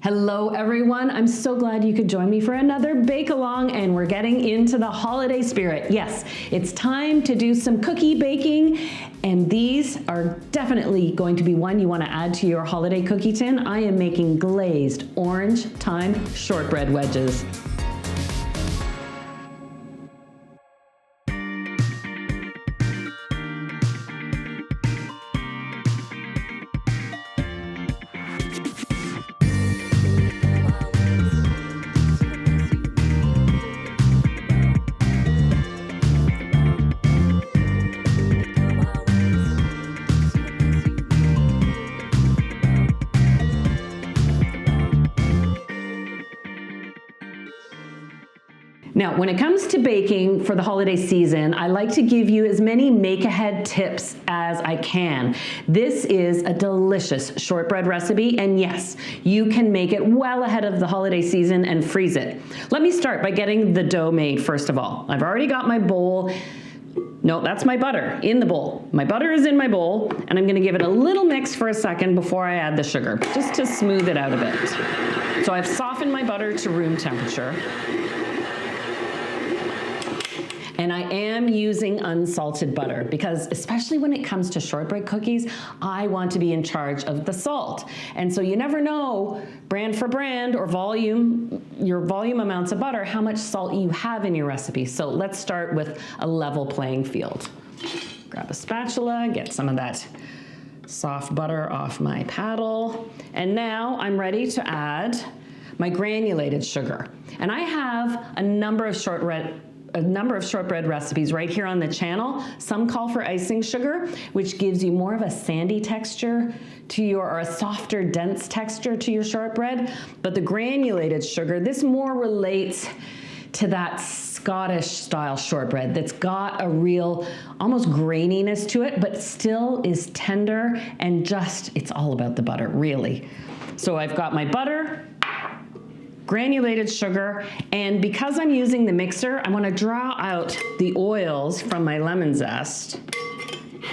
Hello everyone, I'm so glad you could join me for another bake along, and we're getting into the holiday spirit. Yes, it's time to do some cookie baking, and these are definitely going to be one you want to add to your holiday cookie tin. I am making glazed orange thyme shortbread wedges. Now, when it comes to baking for the holiday season, I like to give you as many make-ahead tips as I can. This is a delicious shortbread recipe, and yes, you can make it well ahead of the holiday season and freeze it. Let me start by getting the dough made first of all. I've already got my bowl. No, that's my butter in the bowl. My butter is in my bowl, and I'm gonna give it a little mix for a second before I add the sugar, just to smooth it out a bit. So I've softened my butter to room temperature. And I am using unsalted butter because, especially when it comes to shortbread cookies, I want to be in charge of the salt. And so you never know, brand for brand or volume, your volume amounts of butter, how much salt you have in your recipe. So let's start with a level playing field. Grab a spatula, get some of that soft butter off my paddle. And now I'm ready to add my granulated sugar. And I have a number of shortbread recipes right here on the channel. Some call for icing sugar, which gives you more of a sandy texture to your, or a softer, dense texture to your shortbread. But the granulated sugar, this more relates to that Scottish style shortbread that's got a real, almost graininess to it, but still is tender and just, it's all about the butter, really. So I've got my butter, granulated sugar, and because I'm using the mixer, I want to draw out the oils from my lemon zest.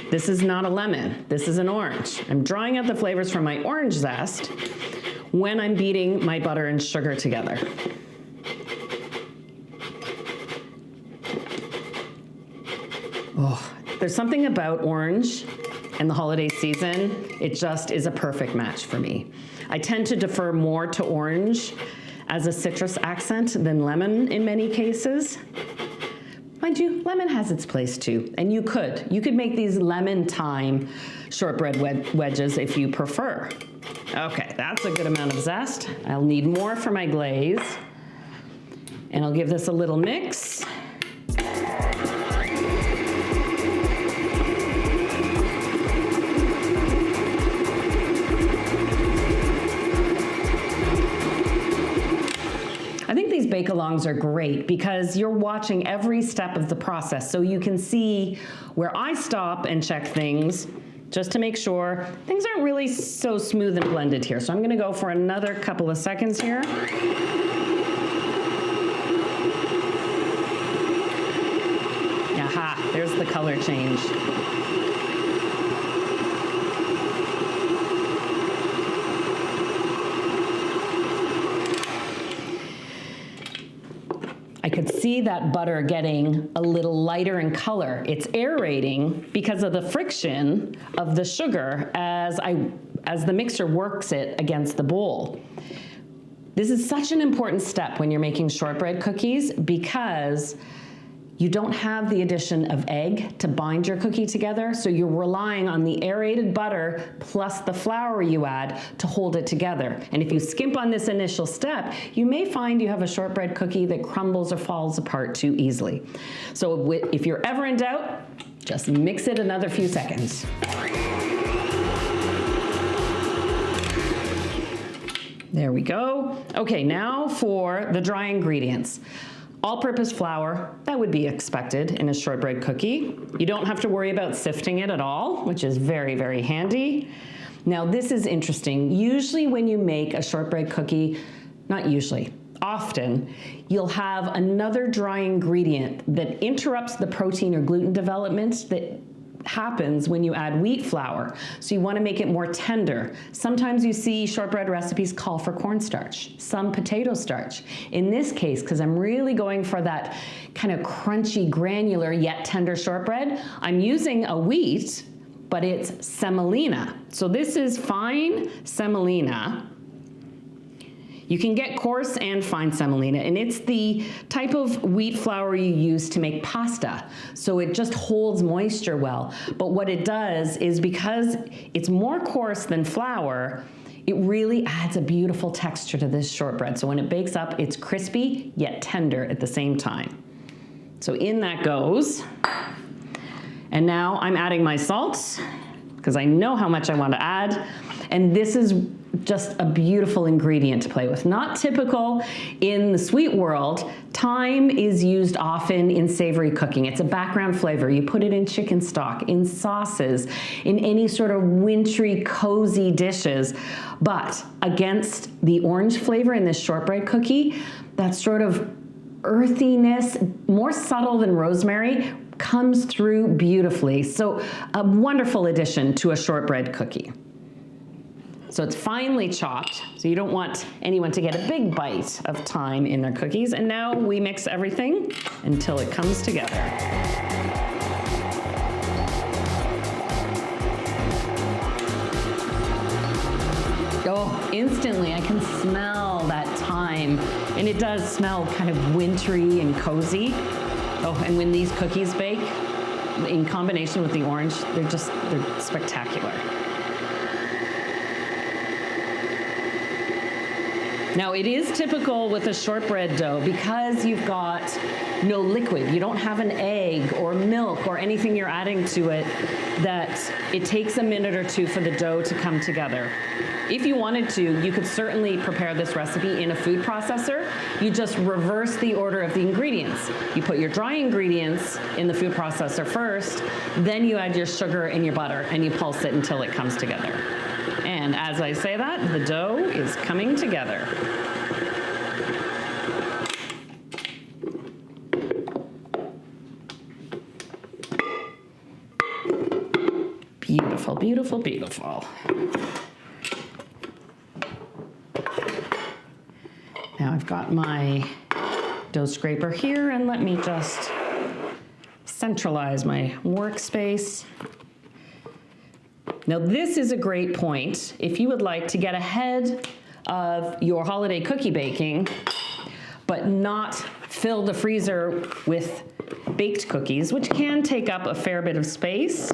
This is not a lemon, this is an orange. I'm drawing out the flavors from my orange zest when I'm beating my butter and sugar together. Oh, there's something about orange and the holiday season, it just is a perfect match for me. I tend to defer more to orange as a citrus accent than lemon in many cases. Mind you, lemon has its place too, and you could make these lemon thyme shortbread wedges if you prefer. Okay, that's a good amount of zest. I'll need more for my glaze, and I'll give this a little mix. I think these bake-alongs are great because you're watching every step of the process, so you can see where I stop and check things just to make sure things aren't really so smooth and blended here. So I'm gonna go for another couple of seconds here. Aha, there's the color change. I could see that butter getting a little lighter in color. It's aerating because of the friction of the sugar as the mixer works it against the bowl. This is such an important step when you're making shortbread cookies because you don't have the addition of egg to bind your cookie together, so you're relying on the aerated butter plus the flour you add to hold it together. And if you skimp on this initial step, you may find you have a shortbread cookie that crumbles or falls apart too easily. So if you're ever in doubt, just mix it another few seconds. There we go. Okay, now for the dry ingredients. All-purpose flour, that would be expected in a shortbread cookie. You don't have to worry about sifting it at all, which is very, very handy. Now this is interesting. Usually when you make a shortbread cookie, not usually, often, you'll have another dry ingredient that interrupts the protein or gluten development that happens when you add wheat flour. So you want to make it more tender. Sometimes you see shortbread recipes call for cornstarch, some potato starch. In this case, because I'm really going for that kind of crunchy, granular, yet tender shortbread, I'm using a wheat, but it's semolina. So this is fine semolina. You can get coarse and fine semolina, and it's the type of wheat flour you use to make pasta. So it just holds moisture well. But what it does is, because it's more coarse than flour, it really adds a beautiful texture to this shortbread. So when it bakes up, it's crispy yet tender at the same time. So in that goes. And now I'm adding my salt, because I know how much I want to add. And this is just a beautiful ingredient to play with. Not typical in the sweet world. Thyme is used often in savory cooking. It's a background flavor. You put it in chicken stock, in sauces, in any sort of wintry, cozy dishes. But against the orange flavor in this shortbread cookie, that sort of earthiness, more subtle than rosemary, comes through beautifully. So a wonderful addition to a shortbread cookie. So it's finely chopped, so you don't want anyone to get a big bite of thyme in their cookies. And now we mix everything until it comes together. Oh, instantly I can smell that thyme, and it does smell kind of wintry and cozy. Oh, and when these cookies bake, in combination with the orange, they're spectacular. Now, it is typical with a shortbread dough, because you've got no liquid, you don't have an egg or milk or anything you're adding to it, that it takes a minute or two for the dough to come together. If you wanted to, you could certainly prepare this recipe in a food processor. You just reverse the order of the ingredients. You put your dry ingredients in the food processor first, then you add your sugar and your butter, and you pulse it until it comes together. And as I say that, the dough is coming together. Beautiful, beautiful, beautiful. Now I've got my dough scraper here, and let me just centralize my workspace. Now this is a great point if you would like to get ahead of your holiday cookie baking, but not fill the freezer with baked cookies, which can take up a fair bit of space.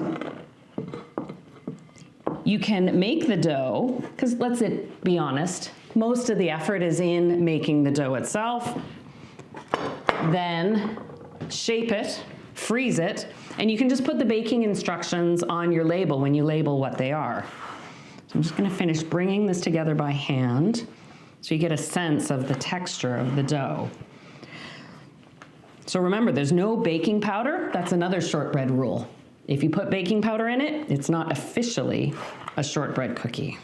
You can make the dough, because let's be honest, most of the effort is in making the dough itself. Then shape it, freeze it, and you can just put the baking instructions on your label when you label what they are. So I'm just going to finish bringing this together by hand so you get a sense of the texture of the dough. So remember, there's no baking powder. That's another shortbread rule. If you put baking powder in it, it's not officially a shortbread cookie.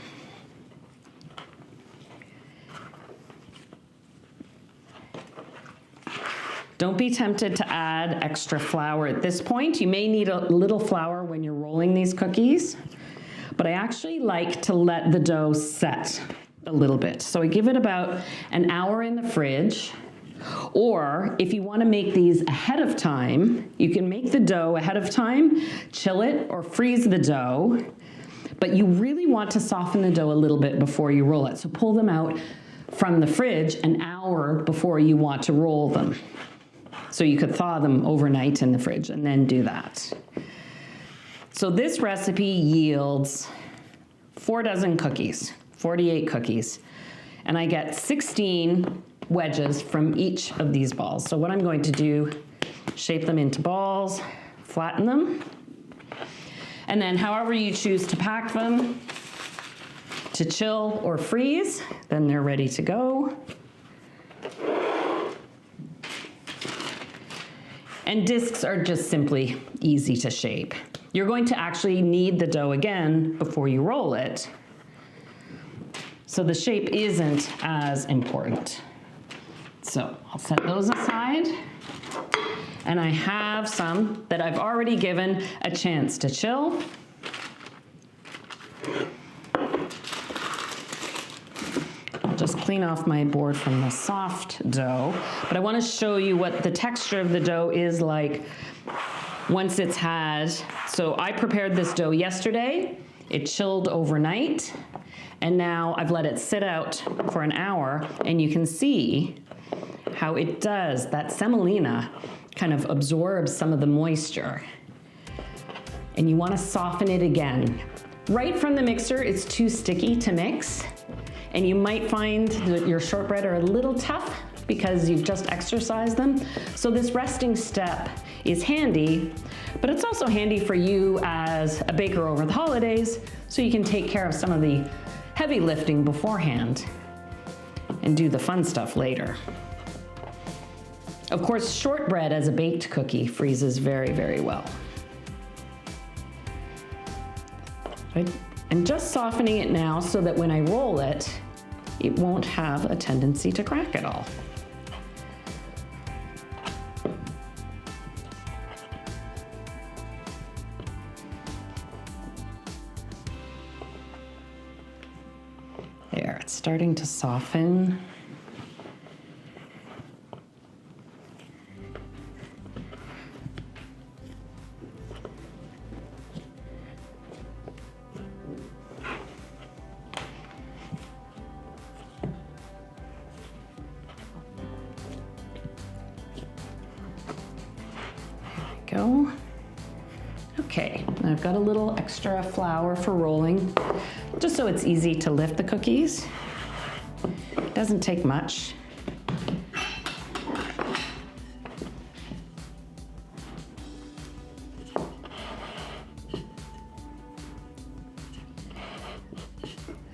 Don't be tempted to add extra flour at this point. You may need a little flour when you're rolling these cookies, but I actually like to let the dough set a little bit. So I give it about an hour in the fridge, or if you want to make these ahead of time, you can make the dough ahead of time, chill it, or freeze the dough, but you really want to soften the dough a little bit before you roll it. So pull them out from the fridge an hour before you want to roll them. So you could thaw them overnight in the fridge and then do that. So this recipe yields 4 dozen cookies, 48 cookies, and I get 16 wedges from each of these balls. So what I'm going to do, shape them into balls, flatten them, and then however you choose to pack them, to chill or freeze, then they're ready to go. And discs are just simply easy to shape. You're going to actually knead the dough again before you roll it, so the shape isn't as important. So I'll set those aside. And I have some that I've already given a chance to chill. I'll just clean off my board from the soft dough. But I want to show you what the texture of the dough is like once it's had. So I prepared this dough yesterday. It chilled overnight. And now I've let it sit out for an hour, and you can see how it does. That semolina kind of absorbs some of the moisture. And you want to soften it again. Right from the mixer, it's too sticky to mix. And you might find that your shortbread are a little tough because you've just exercised them. So this resting step is handy, but it's also handy for you as a baker over the holidays, so you can take care of some of the heavy lifting beforehand and do the fun stuff later. Of course, shortbread as a baked cookie freezes very, very well. I'm just softening it now so that when I roll it, it won't have a tendency to crack at all. There, it's starting to soften. Go. Okay, I've got a little extra flour for rolling, just so it's easy to lift the cookies. It doesn't take much.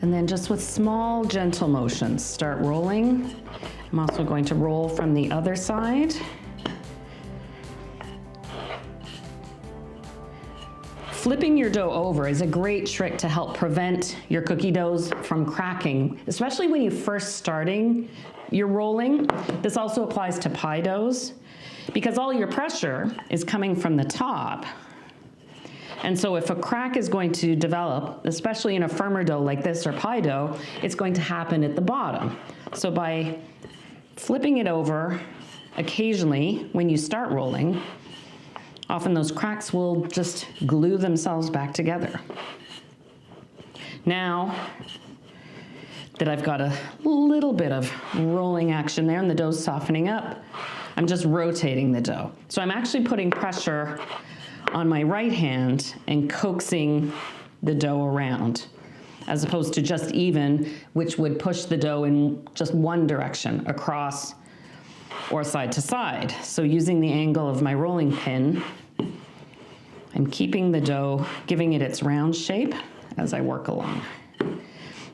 And then just with small, gentle motions, start rolling. I'm also going to roll from the other side. Flipping your dough over is a great trick to help prevent your cookie doughs from cracking, especially when you're first starting your rolling. This also applies to pie doughs because all your pressure is coming from the top. And so if a crack is going to develop, especially in a firmer dough like this or pie dough, it's going to happen at the bottom. So by flipping it over occasionally when you start rolling, often those cracks will just glue themselves back together. Now that I've got a little bit of rolling action there and the dough's softening up, I'm just rotating the dough. So I'm actually putting pressure on my right hand and coaxing the dough around, as opposed to just even, which would push the dough in just one direction, across or side to side. So using the angle of my rolling pin, I'm keeping the dough, giving it its round shape as I work along.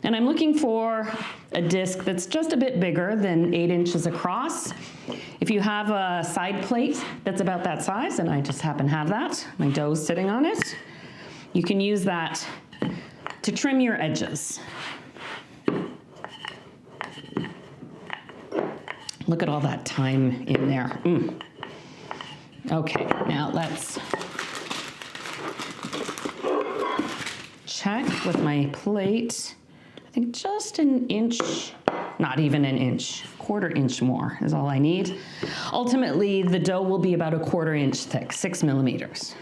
And I'm looking for a disc that's just a bit bigger than 8 inches across. If you have a side plate that's about that size, and I just happen to have that, my dough's sitting on it, you can use that to trim your edges. Look at all that thyme in there. Okay, now let's check with my plate. I think just an inch, not even an inch, 1/4 inch more is all I need. Ultimately, the dough will be about 1/4 inch thick, 6 millimeters.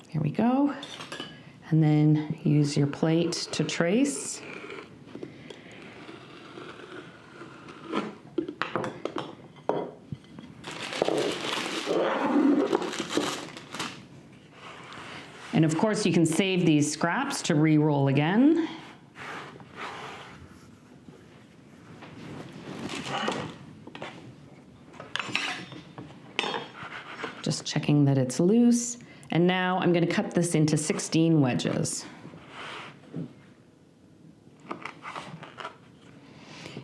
Here we go. And then use your plate to trace. And of course, you can save these scraps to re-roll again. Just checking that it's loose. And now I'm going to cut this into 16 wedges.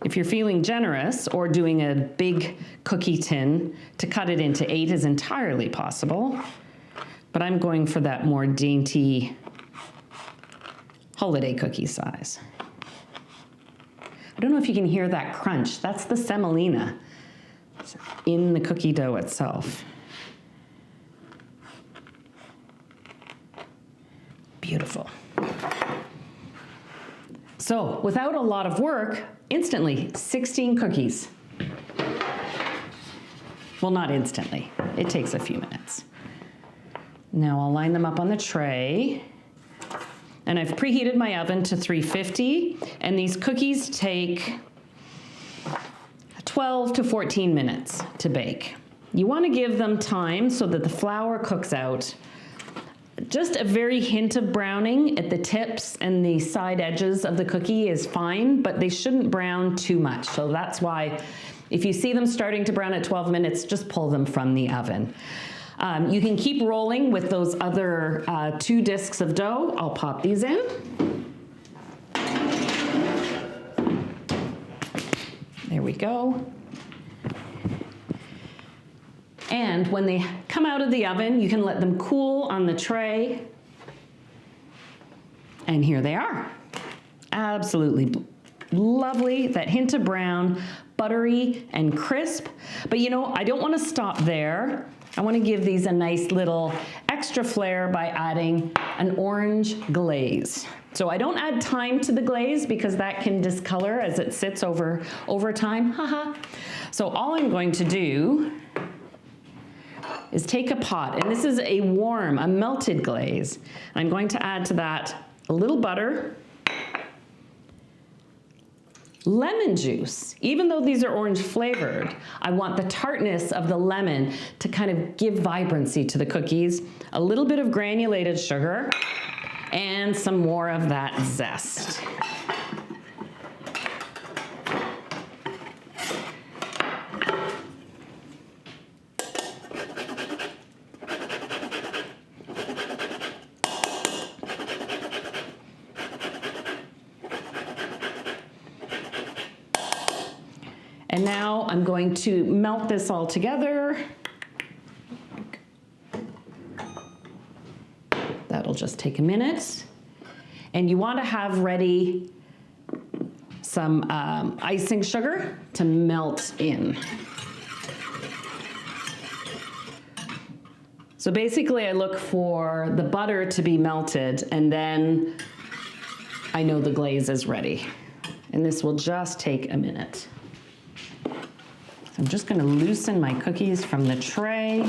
If you're feeling generous or doing a big cookie tin, to cut it into 8 is entirely possible. But I'm going for that more dainty holiday cookie size. don't know if you can hear that crunch. That's the semolina in the cookie dough itself. Beautiful. So without a lot of work, instantly 16 cookies. Well, not instantly. It takes a few minutes. Now I'll line them up on the tray. And I've preheated my oven to 350, and these cookies take 12 to 14 minutes to bake. You want to give them time so that the flour cooks out. Just a very hint of browning at the tips and the side edges of the cookie is fine, but they shouldn't brown too much. So that's why if you see them starting to brown at 12 minutes, just pull them from the oven. You can keep rolling with those other 2 discs of dough. I'll pop these in. There we go. And when they come out of the oven, you can let them cool on the tray. And here they are. Absolutely lovely, that hint of brown, buttery and crisp. But you know, I don't want to stop there. I want to give these a nice little extra flair by adding an orange glaze. So I don't add thyme to the glaze because that can discolor as it sits over time. Haha. So all I'm going to do is take a pot, and this is a warm, a melted glaze. I'm going to add to that a little butter, lemon juice. Even though these are orange flavored, I want the tartness of the lemon to kind of give vibrancy to the cookies, a little bit of granulated sugar, and some more of that zest. And now I'm going to melt this all together. That'll just take a minute. And you want to have ready some icing sugar to melt in. So basically I look for the butter to be melted, and then I know the glaze is ready. And this will just take a minute. I'm just going to loosen my cookies from the tray.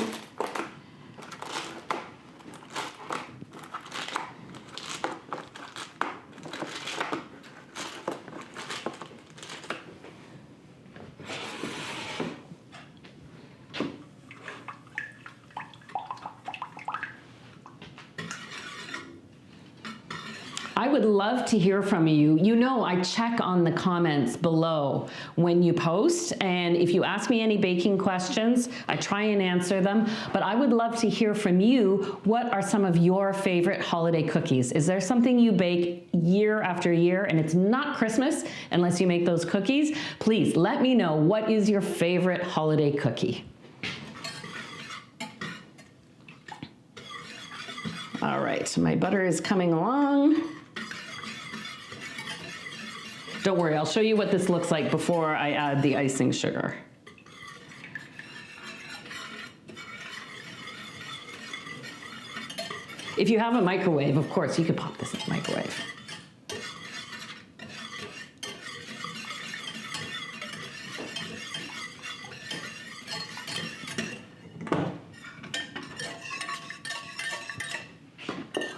I would love to hear from you. You know, I check on the comments below when you post, and if you ask me any baking questions, I try and answer them, but I would love to hear from you. What are some of your favorite holiday cookies? Is there something you bake year after year and it's not Christmas unless you make those cookies? Please let me know, what is your favorite holiday cookie? All right, my butter is coming along. Don't worry, I'll show you what this looks like before I add the icing sugar. If you have a microwave, of course, you could pop this in the microwave.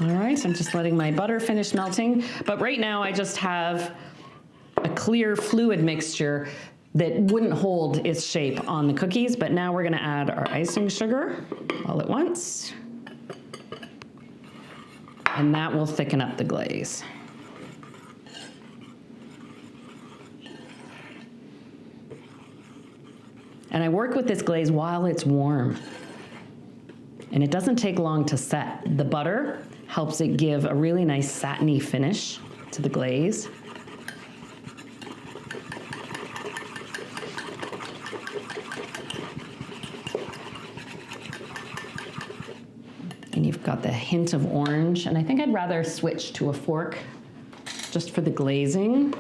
All right, I'm just letting my butter finish melting, but right now I just have a clear fluid mixture that wouldn't hold its shape on the cookies, but now we're gonna add our icing sugar all at once. And that will thicken up the glaze. And I work with this glaze while it's warm. And it doesn't take long to set. The butter helps it give a really nice satiny finish to the glaze. And you've got the hint of orange, and I think I'd rather switch to a fork just for the glazing.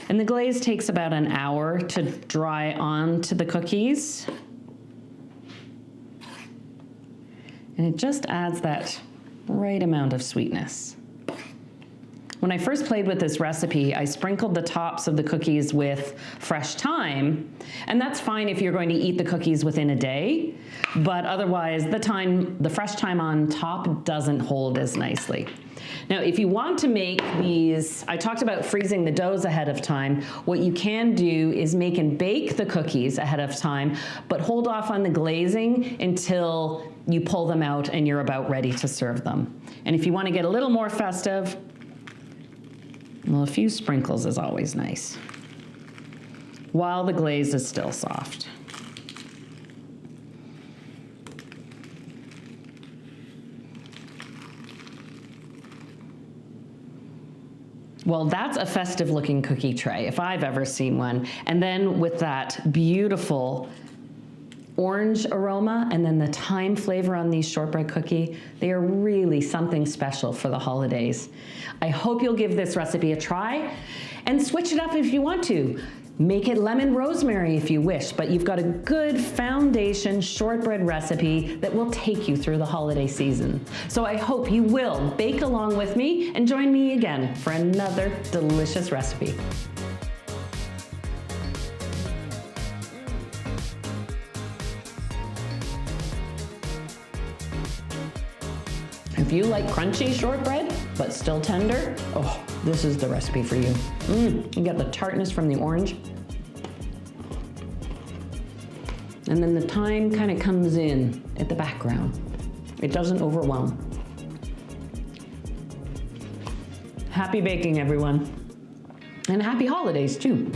And the glaze takes about an hour to dry onto the cookies. And it just adds that right amount of sweetness. When I first played with this recipe, I sprinkled the tops of the cookies with fresh thyme, and that's fine if you're going to eat the cookies within a day, but otherwise the fresh thyme on top doesn't hold as nicely. Now, if you want to make these, I talked about freezing the doughs ahead of time. What you can do is make and bake the cookies ahead of time, but hold off on the glazing until you pull them out and you're about ready to serve them. And if you want to get a little more festive, well, a few sprinkles is always nice, while the glaze is still soft. Well, that's a festive looking cookie tray, if I've ever seen one. And then with that beautiful orange aroma and then the thyme flavor on these shortbread cookie, they are really something special for the holidays. I hope you'll give this recipe a try and switch it up if you want to. Make it lemon rosemary if you wish, but you've got a good foundation shortbread recipe that will take you through the holiday season. So I hope you will bake along with me and join me again for another delicious recipe. If you like crunchy shortbread, but still tender, oh, this is the recipe for you. You get the tartness from the orange. And then the thyme kind of comes in at the background. It doesn't overwhelm. Happy baking, everyone. And happy holidays, too.